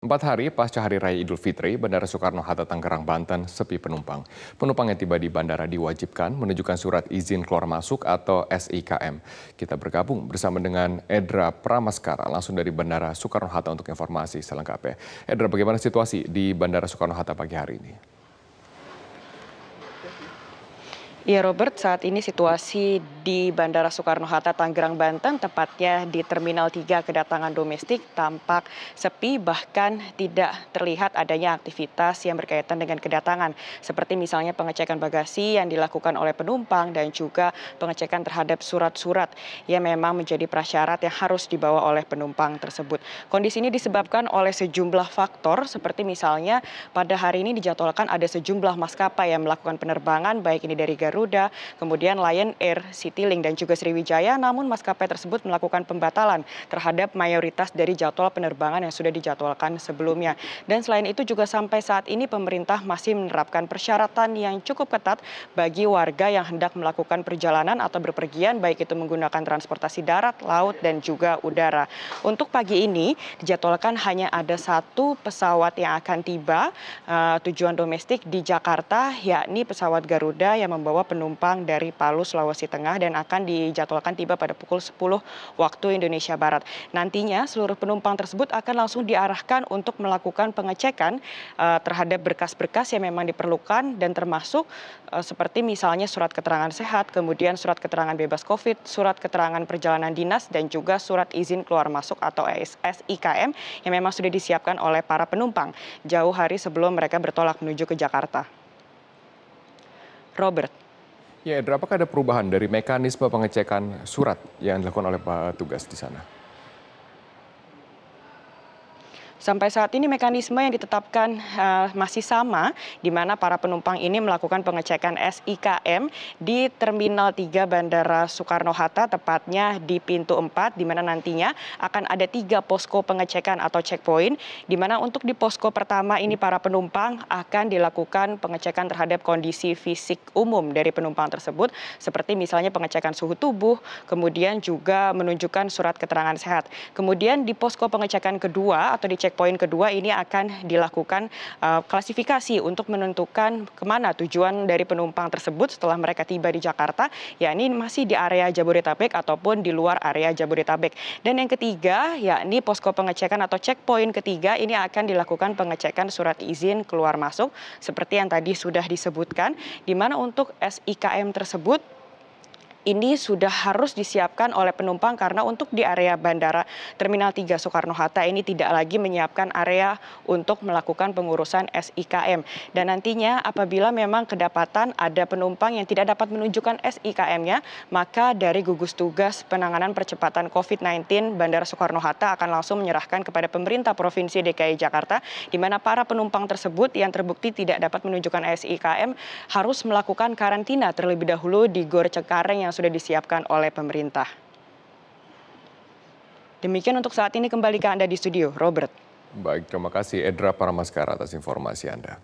4 hari pasca Hari Raya Idul Fitri, Bandara Soekarno-Hatta Tangerang, Banten sepi penumpang. Penumpang yang tiba di bandara diwajibkan menunjukkan surat izin keluar masuk atau SIKM. Kita bergabung bersama dengan Edra Pramaskara langsung dari Bandara Soekarno-Hatta untuk informasi selengkapnya. Edra, bagaimana situasi di Bandara Soekarno-Hatta pagi hari ini? Ya Robert, saat ini situasi di Bandara Soekarno-Hatta Tangerang, Banten, tepatnya di Terminal 3 kedatangan domestik tampak sepi, bahkan tidak terlihat adanya aktivitas yang berkaitan dengan kedatangan. Seperti misalnya pengecekan bagasi yang dilakukan oleh penumpang dan juga pengecekan terhadap surat-surat yang memang menjadi prasyarat yang harus dibawa oleh penumpang tersebut. Kondisi ini disebabkan oleh sejumlah faktor, seperti misalnya pada hari ini dijadwalkan ada sejumlah maskapai yang melakukan penerbangan, baik ini dari Garuda, kemudian Lion Air, Citylink, dan juga Sriwijaya, namun maskapai tersebut melakukan pembatalan terhadap mayoritas dari jadwal penerbangan yang sudah dijadwalkan sebelumnya. Dan selain itu juga sampai saat ini pemerintah masih menerapkan persyaratan yang cukup ketat bagi warga yang hendak melakukan perjalanan atau berpergian, baik itu menggunakan transportasi darat, laut, dan juga udara. Untuk pagi ini dijadwalkan hanya ada satu pesawat yang akan tiba tujuan domestik di Jakarta, yakni pesawat Garuda yang membawa penumpang dari Palu, Sulawesi Tengah, dan akan dijadwalkan tiba pada pukul 10 waktu Indonesia Barat. Nantinya seluruh penumpang tersebut akan langsung diarahkan untuk melakukan pengecekan terhadap berkas-berkas yang memang diperlukan, dan termasuk seperti misalnya surat keterangan sehat, kemudian surat keterangan bebas COVID, surat keterangan perjalanan dinas, dan juga surat izin keluar masuk atau SIKM yang memang sudah disiapkan oleh para penumpang jauh hari sebelum mereka bertolak menuju ke Jakarta. Robert. Ya, Edra, apakah ada perubahan dari mekanisme pengecekan surat yang dilakukan oleh petugas di sana? Sampai saat ini mekanisme yang ditetapkan masih sama, di mana para penumpang ini melakukan pengecekan SIKM di Terminal 3 Bandara Soekarno-Hatta, tepatnya di pintu 4, di mana nantinya akan ada 3 posko pengecekan atau checkpoint, di mana untuk di posko pertama ini para penumpang akan dilakukan pengecekan terhadap kondisi fisik umum dari penumpang tersebut, seperti misalnya pengecekan suhu tubuh, kemudian juga menunjukkan surat keterangan sehat. Kemudian di posko pengecekan kedua atau di checkpoint kedua ini akan dilakukan klasifikasi untuk menentukan kemana tujuan dari penumpang tersebut setelah mereka tiba di Jakarta, yakni masih di area Jabodetabek ataupun di luar area Jabodetabek. Dan yang ketiga, yakni posko pengecekan atau checkpoint ketiga ini akan dilakukan pengecekan surat izin keluar masuk seperti yang tadi sudah disebutkan, di mana untuk SIKM tersebut ini sudah harus disiapkan oleh penumpang karena untuk di area Bandara Terminal 3 Soekarno-Hatta ini tidak lagi menyiapkan area untuk melakukan pengurusan SIKM. Dan nantinya apabila memang kedapatan ada penumpang yang tidak dapat menunjukkan SIKM-nya, maka dari gugus tugas penanganan percepatan COVID-19 Bandara Soekarno-Hatta akan langsung menyerahkan kepada pemerintah Provinsi DKI Jakarta, di mana para penumpang tersebut yang terbukti tidak dapat menunjukkan SIKM harus melakukan karantina terlebih dahulu di Gor Cengkareng yang sudah disiapkan oleh pemerintah. Demikian untuk saat ini, kembali ke Anda di studio, Robert. Baik, terima kasih Edra Pramaskara atas informasi Anda.